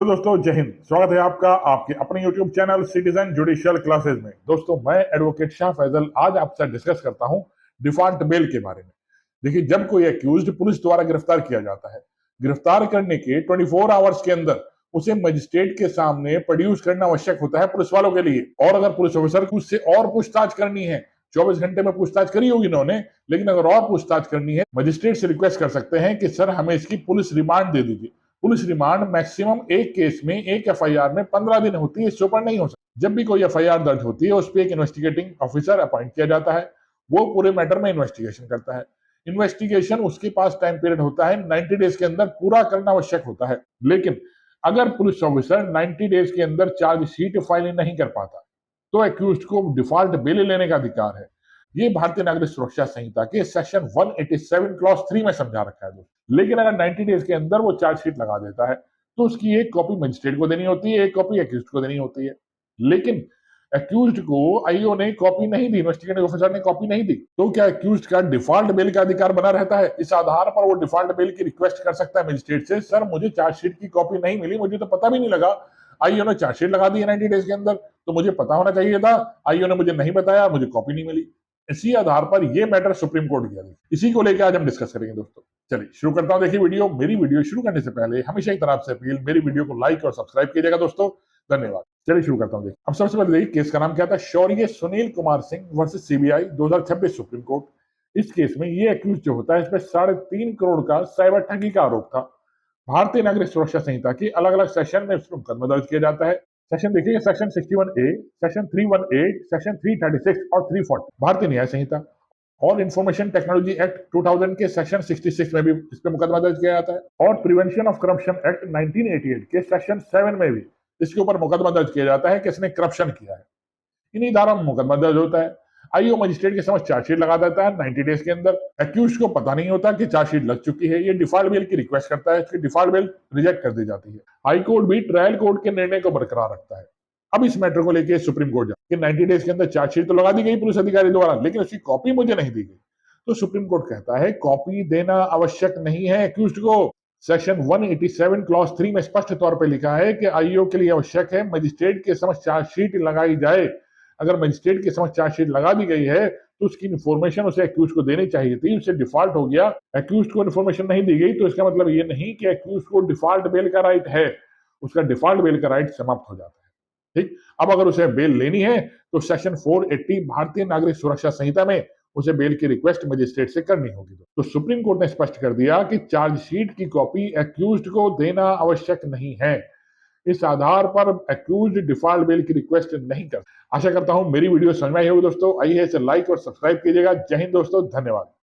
तो दोस्तों जय हिंद। स्वागत है आपका आपके अपने YouTube channel citizen judicial classes में। दोस्तों मैं एडवोकेट शाह फैजल आज आपसे डिस्कस करता हूं डिफॉल्ट बेल के बारे में। देखिए, जब कोई एक्यूज्ड पुलिस द्वारा गिरफ्तार किया जाता है, गिरफ्तार करने के 24 आवर्स के अंदर उसे मजिस्ट्रेट के सामने प्रोड्यूस करना आवश्यक होता है पुलिस वालों के लिए। और अगर पुलिस ऑफिसर को उससे और पूछताछ करनी है, 24 घंटे में पूछताछ करी होगी इन्होंने, लेकिन अगर और पूछताछ करनी है, मजिस्ट्रेट से रिक्वेस्ट कर सकते हैं कि सर हमें इसकी पुलिस रिमांड दे दीजिए। पुलिस रिमांड मैक्सिमम एक केस में एक एफआईआर में 15 दिन होती है, इससे ऊपर नहीं हो सकती। जब भी कोई एफआईआर दर्ज होती है, उस पर एक इन्वेस्टिगेटिंग ऑफिसर अपॉइंट किया जाता है। वो पूरे मैटर में इन्वेस्टिगेशन करता है। इन्वेस्टिगेशन उसके पास टाइम पीरियड होता है 90 डेज के अंदर पूरा करना आवश्यक होता है। लेकिन अगर पुलिस ऑफिसर 90 डेज के अंदर चार्जशीट फाइल नहीं कर पाता, तो एक्यूज्ड को डिफॉल्ट बेल लेने का अधिकार है। ये भारतीय नागरिक सुरक्षा संहिता के सेक्शन 187 क्लॉज 3 में समझा रखा है दोस्तों। लेकिन अगर 90 डेज के अंदर वो चार्जशीट लगा देता है, तो उसकी एक कॉपी मजिस्ट्रेट को देनी होती है, एक कॉपी एक्यूज्ड को देनी होती है। लेकिन एक्यूज्ड को आईओ ने कॉपी नहीं दी, इन्वेस्टिगेटिंग ऑफिसर ने कॉपी नहीं दी, तो क्या एक्यूज्ड का डिफॉल्ट बेल का अधिकार बना रहता है? इस आधार पर वो डिफॉल्ट बेल की रिक्वेस्ट कर सकता है मजिस्ट्रेट से, सर मुझे चार्जशीट की कॉपी नहीं मिली, मुझे तो पता भी नहीं लगा, आईओ ने चार्जशीट लगा दी है 90 डेज के अंदर, तो मुझे पता होना चाहिए था, आईओ ने मुझे नहीं बताया, मुझे कॉपी नहीं मिली। इसी आधार पर यह मैटर सुप्रीम कोर्ट गया। इसी को लेकर आज हम डिस्कस करेंगे दोस्तों। चलिए शुरू करता हूं। देखिए वीडियो, मेरी वीडियो शुरू करने से पहले हमेशा एक तरफ से अपील, मेरी वीडियो को लाइक और सब्सक्राइब कीजिएगा दोस्तों। धन्यवाद। चलिए शुरू करता हूं। देखिए, अब सबसे पहले देखिए केस का नाम क्या था, Shaurya Sunil Kumar Singh versus CBI 2026 Supreme Court. इस केस में ये एक्यूज जो होता है, इसमें 3.5 करोड़ का साइबर ठगी का आरोप था। भारतीय नागरिक सुरक्षा संहिता की अलग अलग सेक्शन में उसमें मुकदमा दर्ज किया जाता है। सेक्शन देखिए, सेक्शन 61A, सेक्शन 318, सेक्शन 336 और 340 भारतीय न्याय संहिता और इंफॉर्मेशन टेक्नोलॉजी एक्ट 2000 के सेक्शन 66 में भी इस पे मुकदमा दर्ज किया जाता है। और प्रिवेंशन ऑफ करप्शन एक्ट 1988 के सेक्शन 7 में भी इसके ऊपर मुकदमा दर्ज किया जाता है कि इसने करप्शन किया है। इन्हीं धारा में मुकदमा दर्ज होता है। आईओ मजिस्ट्रेट के समक्ष चार्जशीट लगा देता है 90 डेज के अंदर। एक्यूज को पता नहीं होता कि चार्जशीट लग चुकी है, ये डिफॉल्ट बेल की रिक्वेस्ट करता है, इसकी डिफॉल्ट बेल रिजेक्ट कर दी जाती है। हाई कोर्ट भी ट्रायल कोर्ट के निर्णय को बरकरार रखता है। अब इस मैटर को लेकर सुप्रीम कोर्ट जाए कि 90 डेज के अंदर चार्जशीट तो लगा दी गई पुलिस अधिकारी द्वारा, लेकिन उसकी कॉपी मुझे नहीं दी गई। तो सुप्रीम कोर्ट कहता है कॉपी देना आवश्यक नहीं है एक्यूज को। सेक्शन 187 क्लॉज 3 में स्पष्ट तौर पर लिखा है कि आईओ के लिए आवश्यक है मजिस्ट्रेट के समक्ष चार्जशीट लगाई जाए। अगर मजिस्ट्रेट के समक्ष चार्जशीट लगा दी गई है, तो उसकी इन्फॉर्मेशन उसे एक्यूज को देनी चाहिए थी, उससे डिफॉल्ट हो गया, एक्यूज को इन्फॉर्मेशन नहीं दी गई, तो इसका मतलब ये नहीं कि एक्यूज को डिफॉल्ट बेल का राइट है, उसका डिफॉल्ट बेल का राइट समाप्त हो जाता है। ठीक, अब अगर उसे बेल लेनी है, तो सेक्शन 480 भारतीय नागरिक सुरक्षा संहिता में उसे बेल की रिक्वेस्ट मजिस्ट्रेट से करनी होगी। तो सुप्रीम कोर्ट ने स्पष्ट कर दिया कि चार्जशीट की कॉपी एक्यूज्ड को देना आवश्यक नहीं है। इस आधार पर एक्यूज्ड डिफॉल्ट बेल की रिक्वेस्ट नहीं कर। आशा करता हूं मेरी वीडियो समझ में आई होगी दोस्तों। आइए इसे लाइक और सब्सक्राइब कीजिएगा। जय हिंद दोस्तों, धन्यवाद।